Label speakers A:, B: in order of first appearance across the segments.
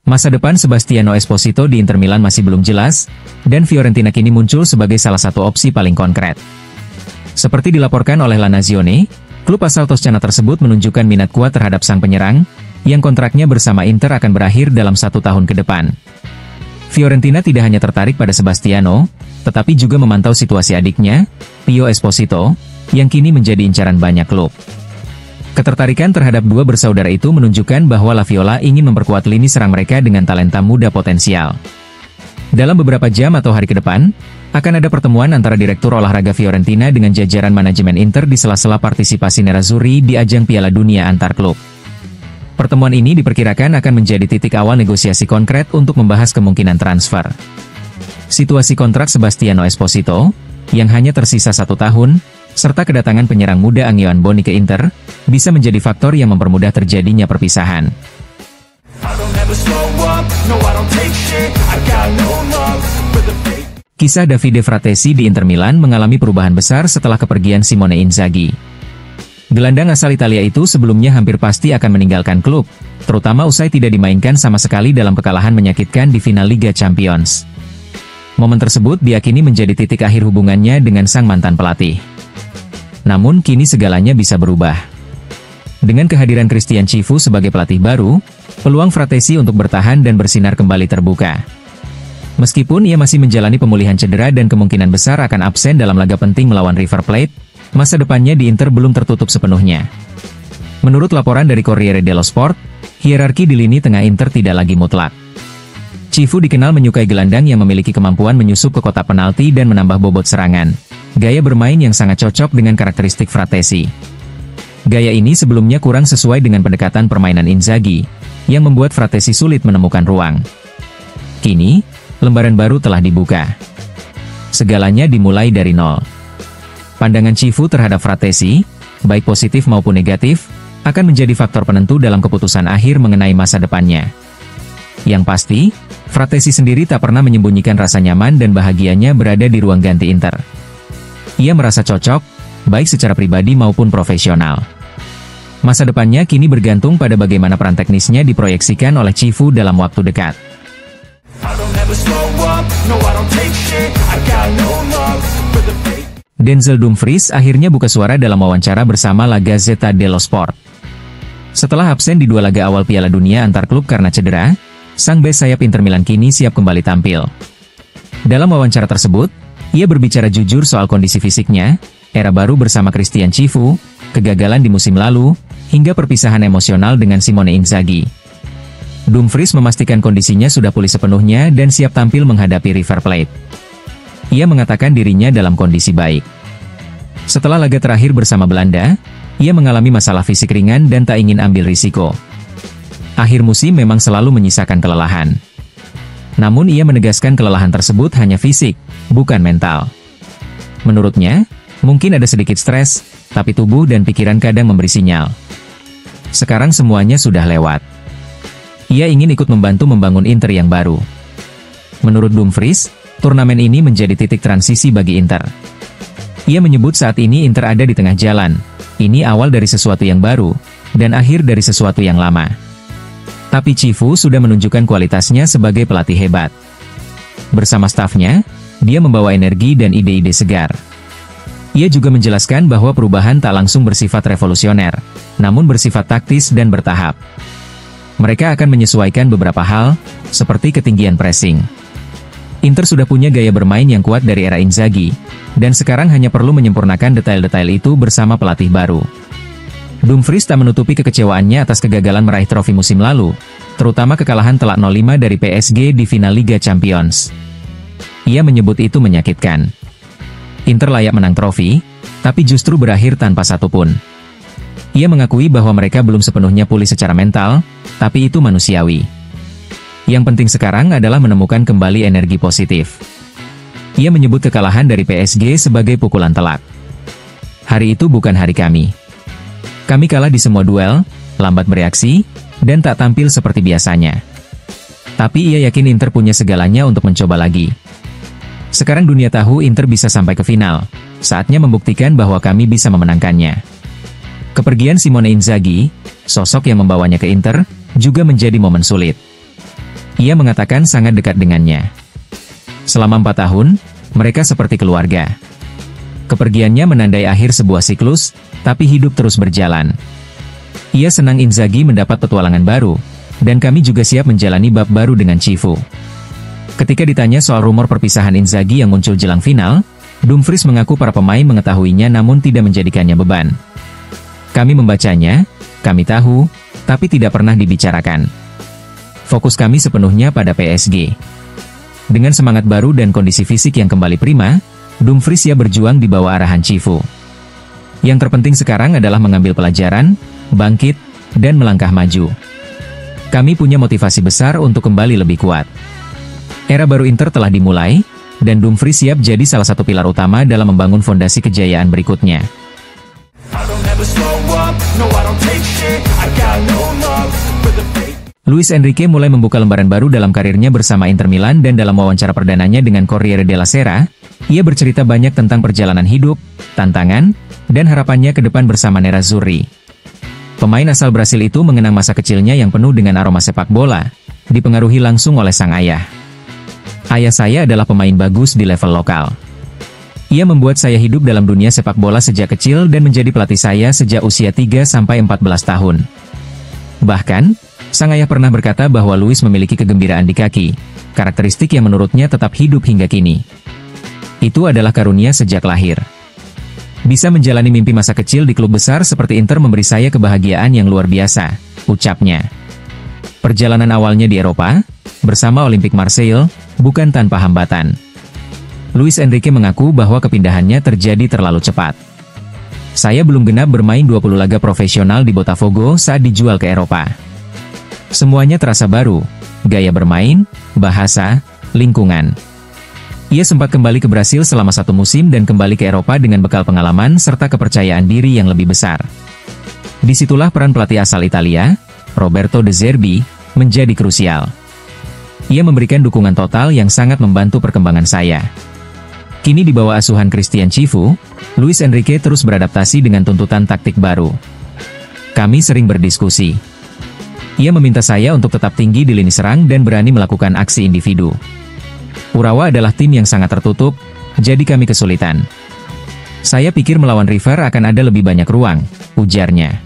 A: Masa depan Sebastiano Esposito di Inter Milan masih belum jelas, dan Fiorentina kini muncul sebagai salah satu opsi paling konkret. Seperti dilaporkan oleh La Nazione, klub asal Toscana tersebut menunjukkan minat kuat terhadap sang penyerang, yang kontraknya bersama Inter akan berakhir dalam 1 tahun ke depan. Fiorentina tidak hanya tertarik pada Sebastiano, tetapi juga memantau situasi adiknya, Pio Esposito, yang kini menjadi incaran banyak klub. Ketertarikan terhadap dua bersaudara itu menunjukkan bahwa La Viola ingin memperkuat lini serang mereka dengan talenta muda potensial. Dalam beberapa jam atau hari ke depan, akan ada pertemuan antara Direktur Olahraga Fiorentina dengan jajaran manajemen Inter di sela-sela partisipasi Nerazzurri di ajang Piala Dunia antar klub. Pertemuan ini diperkirakan akan menjadi titik awal negosiasi konkret untuk membahas kemungkinan transfer. Situasi kontrak Sebastiano Esposito, yang hanya tersisa 1 tahun, serta kedatangan penyerang muda Angioan Boni ke Inter, bisa menjadi faktor yang mempermudah terjadinya perpisahan. Kisah Davide Fratesi di Inter Milan mengalami perubahan besar setelah kepergian Simone Inzaghi. Gelandang asal Italia itu sebelumnya hampir pasti akan meninggalkan klub, terutama usai tidak dimainkan sama sekali dalam kekalahan menyakitkan di final Liga Champions. Momen tersebut diyakini menjadi titik akhir hubungannya dengan sang mantan pelatih. Namun kini segalanya bisa berubah. Dengan kehadiran Christian Chivu sebagai pelatih baru, peluang Fratesi untuk bertahan dan bersinar kembali terbuka. Meskipun ia masih menjalani pemulihan cedera dan kemungkinan besar akan absen dalam laga penting melawan River Plate, masa depannya di Inter belum tertutup sepenuhnya. Menurut laporan dari Corriere dello Sport, hierarki di lini tengah Inter tidak lagi mutlak. Chivu dikenal menyukai gelandang yang memiliki kemampuan menyusup ke kotak penalti dan menambah bobot serangan. Gaya bermain yang sangat cocok dengan karakteristik Fratesi. Gaya ini sebelumnya kurang sesuai dengan pendekatan permainan Inzaghi, yang membuat Fratesi sulit menemukan ruang. Kini, lembaran baru telah dibuka. Segalanya dimulai dari nol. Pandangan Chivu terhadap Fratesi, baik positif maupun negatif, akan menjadi faktor penentu dalam keputusan akhir mengenai masa depannya. Yang pasti, Fratesi sendiri tak pernah menyembunyikan rasa nyaman dan bahagianya berada di ruang ganti Inter. Ia merasa cocok, baik secara pribadi maupun profesional. Masa depannya kini bergantung pada bagaimana peran teknisnya diproyeksikan oleh Chivu dalam waktu dekat. Denzel Dumfries akhirnya buka suara dalam wawancara bersama La Gazzetta dello Sport. Setelah absen di 2 laga awal Piala Dunia antar klub karena cedera, sang bek sayap Inter Milan kini siap kembali tampil. Dalam wawancara tersebut, ia berbicara jujur soal kondisi fisiknya, era baru bersama Christian Chivu, kegagalan di musim lalu, hingga perpisahan emosional dengan Simone Inzaghi. Dumfries memastikan kondisinya sudah pulih sepenuhnya dan siap tampil menghadapi River Plate. Ia mengatakan dirinya dalam kondisi baik. Setelah laga terakhir bersama Belanda, ia mengalami masalah fisik ringan dan tak ingin ambil risiko. Akhir musim memang selalu menyisakan kelelahan. Namun ia menegaskan kelelahan tersebut hanya fisik, bukan mental. Menurutnya, mungkin ada sedikit stres, tapi tubuh dan pikiran kadang memberi sinyal. Sekarang semuanya sudah lewat. Ia ingin ikut membantu membangun Inter yang baru. Menurut Dumfries, turnamen ini menjadi titik transisi bagi Inter. Ia menyebut saat ini Inter ada di tengah jalan. Ini awal dari sesuatu yang baru, dan akhir dari sesuatu yang lama. Tapi Chivu sudah menunjukkan kualitasnya sebagai pelatih hebat. Bersama stafnya, dia membawa energi dan ide-ide segar. Ia juga menjelaskan bahwa perubahan tak langsung bersifat revolusioner, namun bersifat taktis dan bertahap. Mereka akan menyesuaikan beberapa hal, seperti ketinggian pressing. Inter sudah punya gaya bermain yang kuat dari era Inzaghi, dan sekarang hanya perlu menyempurnakan detail-detail itu bersama pelatih baru. Dumfries tak menutupi kekecewaannya atas kegagalan meraih trofi musim lalu, terutama kekalahan telak 0-5 dari PSG di final Liga Champions. Ia menyebut itu menyakitkan. Inter layak menang trofi, tapi justru berakhir tanpa satupun. Ia mengakui bahwa mereka belum sepenuhnya pulih secara mental, tapi itu manusiawi. Yang penting sekarang adalah menemukan kembali energi positif. Ia menyebut kekalahan dari PSG sebagai pukulan telak. Hari itu bukan hari kami. Kami kalah di semua duel, lambat bereaksi, dan tak tampil seperti biasanya. Tapi ia yakin Inter punya segalanya untuk mencoba lagi. Sekarang dunia tahu Inter bisa sampai ke final. Saatnya membuktikan bahwa kami bisa memenangkannya. Kepergian Simone Inzaghi, sosok yang membawanya ke Inter, juga menjadi momen sulit. Ia mengatakan sangat dekat dengannya. Selama 4 tahun, mereka seperti keluarga. Kepergiannya menandai akhir sebuah siklus, tapi hidup terus berjalan. Ia senang Inzaghi mendapat petualangan baru, dan kami juga siap menjalani bab baru dengan Cifu. Ketika ditanya soal rumor perpisahan Inzaghi yang muncul jelang final, Dumfries mengaku para pemain mengetahuinya namun tidak menjadikannya beban. Kami membacanya, kami tahu, tapi tidak pernah dibicarakan. Fokus kami sepenuhnya pada PSG. Dengan semangat baru dan kondisi fisik yang kembali prima, Dumfries siap berjuang di bawah arahan Cifu. Yang terpenting sekarang adalah mengambil pelajaran, bangkit, dan melangkah maju. Kami punya motivasi besar untuk kembali lebih kuat. Era baru Inter telah dimulai, dan Dumfries siap jadi salah satu pilar utama dalam membangun fondasi kejayaan berikutnya. Luis Enrique mulai membuka lembaran baru dalam karirnya bersama Inter Milan dan dalam wawancara perdananya dengan Corriere della Sera, ia bercerita banyak tentang perjalanan hidup, tantangan, dan harapannya ke depan bersama Nerazzurri. Pemain asal Brasil itu mengenang masa kecilnya yang penuh dengan aroma sepak bola, dipengaruhi langsung oleh sang ayah. Ayah saya adalah pemain bagus di level lokal. Ia membuat saya hidup dalam dunia sepak bola sejak kecil dan menjadi pelatih saya sejak usia 3-14 tahun. Bahkan, sang ayah pernah berkata bahwa Luis memiliki kegembiraan di kaki, karakteristik yang menurutnya tetap hidup hingga kini. Itu adalah karunia sejak lahir. Bisa menjalani mimpi masa kecil di klub besar seperti Inter memberi saya kebahagiaan yang luar biasa, ucapnya. Perjalanan awalnya di Eropa, bersama Olympique Marseille, bukan tanpa hambatan. Luis Enrique mengaku bahwa kepindahannya terjadi terlalu cepat. Saya belum genap bermain 20 laga profesional di Botafogo saat dijual ke Eropa. Semuanya terasa baru, gaya bermain, bahasa, lingkungan. Ia sempat kembali ke Brasil selama 1 musim dan kembali ke Eropa dengan bekal pengalaman serta kepercayaan diri yang lebih besar. Disitulah peran pelatih asal Italia, Roberto De Zerbi, menjadi krusial. Ia memberikan dukungan total yang sangat membantu perkembangan saya. Kini di bawah asuhan Christian Cifu, Luis Enrique terus beradaptasi dengan tuntutan taktik baru. Kami sering berdiskusi. Ia meminta saya untuk tetap tinggi di lini serang dan berani melakukan aksi individu. Urawa adalah tim yang sangat tertutup, jadi kami kesulitan. Saya pikir melawan River akan ada lebih banyak ruang, ujarnya.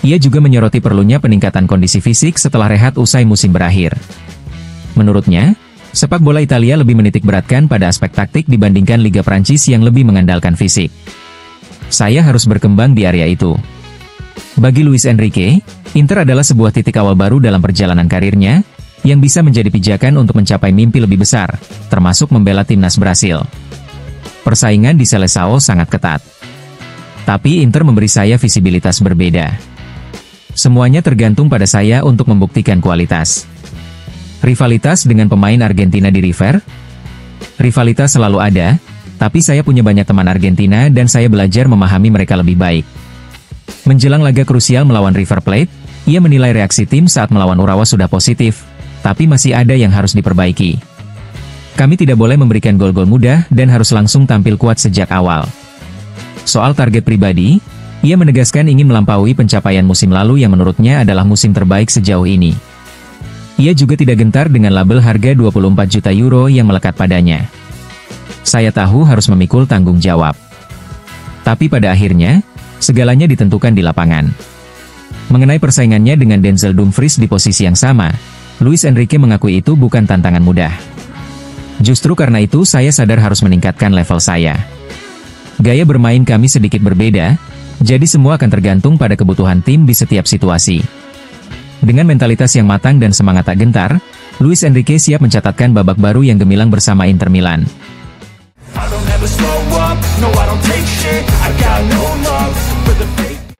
A: Ia juga menyoroti perlunya peningkatan kondisi fisik setelah rehat usai musim berakhir. Menurutnya, sepak bola Italia lebih menitikberatkan pada aspek taktik dibandingkan Liga Prancis yang lebih mengandalkan fisik. Saya harus berkembang di area itu. Bagi Luis Enrique, Inter adalah sebuah titik awal baru dalam perjalanan karirnya, yang bisa menjadi pijakan untuk mencapai mimpi lebih besar, termasuk membela timnas Brasil. Persaingan di Seleção sangat ketat. Tapi Inter memberi saya visibilitas berbeda. Semuanya tergantung pada saya untuk membuktikan kualitas. Rivalitas dengan pemain Argentina di River? Rivalitas selalu ada, tapi saya punya banyak teman Argentina dan saya belajar memahami mereka lebih baik. Menjelang laga krusial melawan River Plate, ia menilai reaksi tim saat melawan Urawa sudah positif, tapi masih ada yang harus diperbaiki. Kami tidak boleh memberikan gol-gol mudah dan harus langsung tampil kuat sejak awal. Soal target pribadi, ia menegaskan ingin melampaui pencapaian musim lalu yang menurutnya adalah musim terbaik sejauh ini. Ia juga tidak gentar dengan label harga 24 juta euro yang melekat padanya. Saya tahu harus memikul tanggung jawab. Tapi pada akhirnya, segalanya ditentukan di lapangan. Mengenai persaingannya dengan Denzel Dumfries di posisi yang sama, Luis Enrique mengakui itu bukan tantangan mudah. Justru karena itu saya sadar harus meningkatkan level saya. Gaya bermain kami sedikit berbeda, jadi semua akan tergantung pada kebutuhan tim di setiap situasi. Dengan mentalitas yang matang dan semangat tak gentar, Luis Enrique siap mencatatkan babak baru yang gemilang bersama Inter Milan.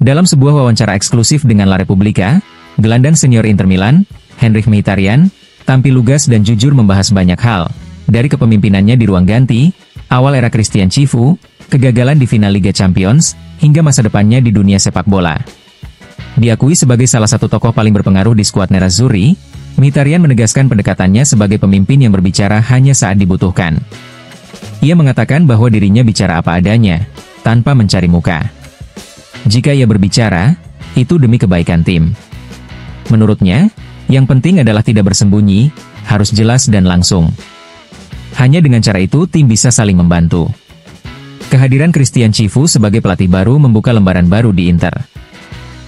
A: Dalam sebuah wawancara eksklusif dengan La Repubblica, gelandang senior Inter Milan, Henrikh Mkhitaryan, tampil lugas dan jujur membahas banyak hal, dari kepemimpinannya di ruang ganti, awal era Christian Cifu, kegagalan di final Liga Champions, hingga masa depannya di dunia sepak bola. Diakui sebagai salah satu tokoh paling berpengaruh di skuad Nerazzurri, Mkhitaryan menegaskan pendekatannya sebagai pemimpin yang berbicara hanya saat dibutuhkan. Ia mengatakan bahwa dirinya bicara apa adanya, tanpa mencari muka. Jika ia berbicara, itu demi kebaikan tim. Menurutnya, yang penting adalah tidak bersembunyi, harus jelas dan langsung. Hanya dengan cara itu tim bisa saling membantu. Kehadiran Christian Chivu sebagai pelatih baru membuka lembaran baru di Inter.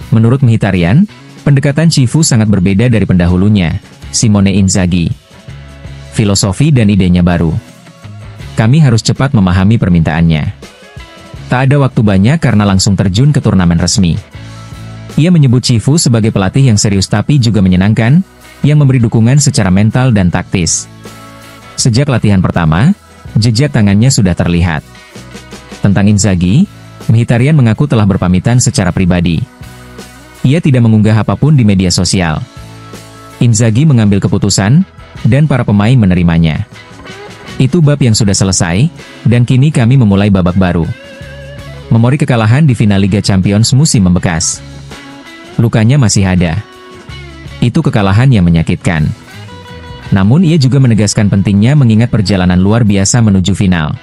A: Menurut Mkhitaryan, pendekatan Chivu sangat berbeda dari pendahulunya, Simone Inzaghi. Filosofi dan idenya baru. Kami harus cepat memahami permintaannya. Tak ada waktu banyak karena langsung terjun ke turnamen resmi. Ia menyebut Chivu sebagai pelatih yang serius tapi juga menyenangkan, yang memberi dukungan secara mental dan taktis. Sejak latihan pertama, jejak tangannya sudah terlihat. Tentang Inzaghi, Mkhitaryan mengaku telah berpamitan secara pribadi. Ia tidak mengunggah apapun di media sosial. Inzaghi mengambil keputusan, dan para pemain menerimanya. Itu bab yang sudah selesai, dan kini kami memulai babak baru. Memori kekalahan di final Liga Champions musim membekas. Lukanya masih ada. Itu kekalahan yang menyakitkan. Namun ia juga menegaskan pentingnya mengingat perjalanan luar biasa menuju final.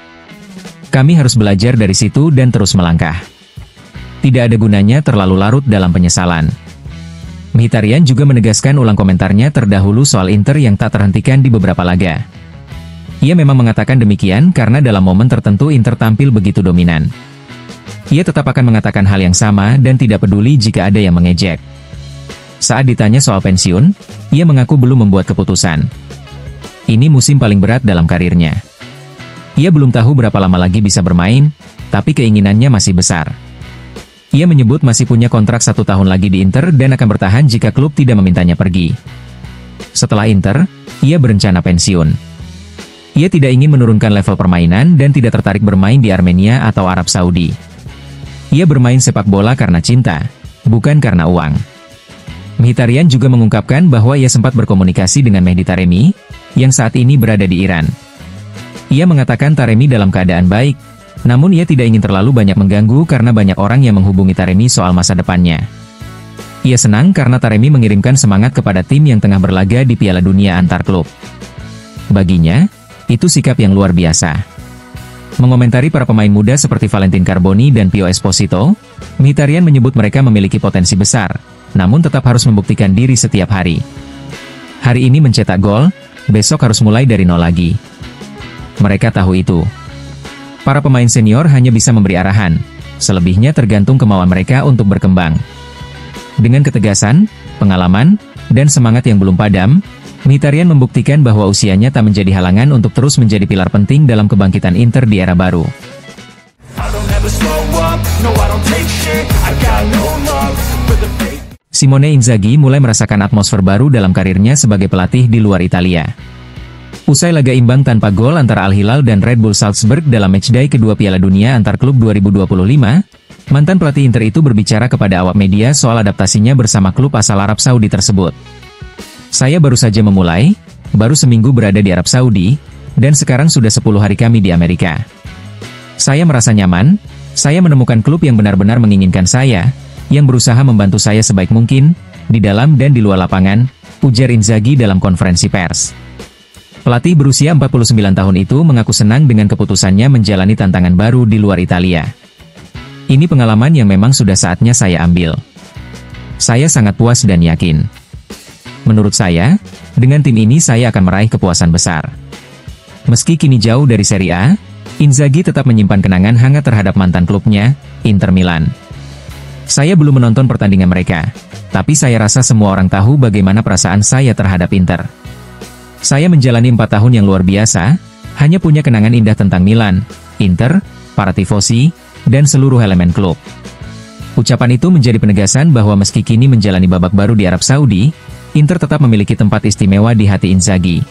A: Kami harus belajar dari situ dan terus melangkah. Tidak ada gunanya terlalu larut dalam penyesalan. Mkhitaryan juga menegaskan ulang komentarnya terdahulu soal Inter yang tak terhentikan di beberapa laga. Ia memang mengatakan demikian karena dalam momen tertentu Inter tampil begitu dominan. Ia tetap akan mengatakan hal yang sama dan tidak peduli jika ada yang mengejek. Saat ditanya soal pensiun, ia mengaku belum membuat keputusan. Ini musim paling berat dalam karirnya. Ia belum tahu berapa lama lagi bisa bermain, tapi keinginannya masih besar. Ia menyebut masih punya kontrak 1 tahun lagi di Inter dan akan bertahan jika klub tidak memintanya pergi. Setelah Inter, ia berencana pensiun. Ia tidak ingin menurunkan level permainan dan tidak tertarik bermain di Armenia atau Arab Saudi. Ia bermain sepak bola karena cinta, bukan karena uang. Mkhitaryan juga mengungkapkan bahwa ia sempat berkomunikasi dengan Mehdi Taremi, yang saat ini berada di Iran. Ia mengatakan Taremi dalam keadaan baik, namun ia tidak ingin terlalu banyak mengganggu karena banyak orang yang menghubungi Taremi soal masa depannya. Ia senang karena Taremi mengirimkan semangat kepada tim yang tengah berlaga di Piala Dunia antar klub. Baginya, itu sikap yang luar biasa. Mengomentari para pemain muda seperti Valentin Carboni dan Pio Esposito, Mkhitaryan menyebut mereka memiliki potensi besar, namun tetap harus membuktikan diri setiap hari. Hari ini mencetak gol, besok harus mulai dari nol lagi. Mereka tahu itu. Para pemain senior hanya bisa memberi arahan, selebihnya tergantung kemauan mereka untuk berkembang. Dengan ketegasan, pengalaman, dan semangat yang belum padam, Mkhitaryan membuktikan bahwa usianya tak menjadi halangan untuk terus menjadi pilar penting dalam kebangkitan Inter di era baru. Simone Inzaghi mulai merasakan atmosfer baru dalam karirnya sebagai pelatih di luar Italia. Usai laga imbang tanpa gol antara Al Hilal dan Red Bull Salzburg dalam matchday kedua Piala Dunia antar klub 2025, mantan pelatih Inter itu berbicara kepada awak media soal adaptasinya bersama klub asal Arab Saudi tersebut. Saya baru saja memulai, baru seminggu berada di Arab Saudi, dan sekarang sudah 10 hari kami di Amerika. Saya merasa nyaman, saya menemukan klub yang benar-benar menginginkan saya, yang berusaha membantu saya sebaik mungkin, di dalam dan di luar lapangan, ujar Inzaghi dalam konferensi pers. Pelatih berusia 49 tahun itu mengaku senang dengan keputusannya menjalani tantangan baru di luar Italia. Ini pengalaman yang memang sudah saatnya saya ambil. Saya sangat puas dan yakin. Menurut saya, dengan tim ini saya akan meraih kepuasan besar. Meski kini jauh dari Serie A, Inzaghi tetap menyimpan kenangan hangat terhadap mantan klubnya, Inter Milan. Saya belum menonton pertandingan mereka, tapi saya rasa semua orang tahu bagaimana perasaan saya terhadap Inter. Saya menjalani 4 tahun yang luar biasa, hanya punya kenangan indah tentang Milan, Inter, para tifosi, dan seluruh elemen klub. Ucapan itu menjadi penegasan bahwa meski kini menjalani babak baru di Arab Saudi, Inter tetap memiliki tempat istimewa di hati Inzaghi.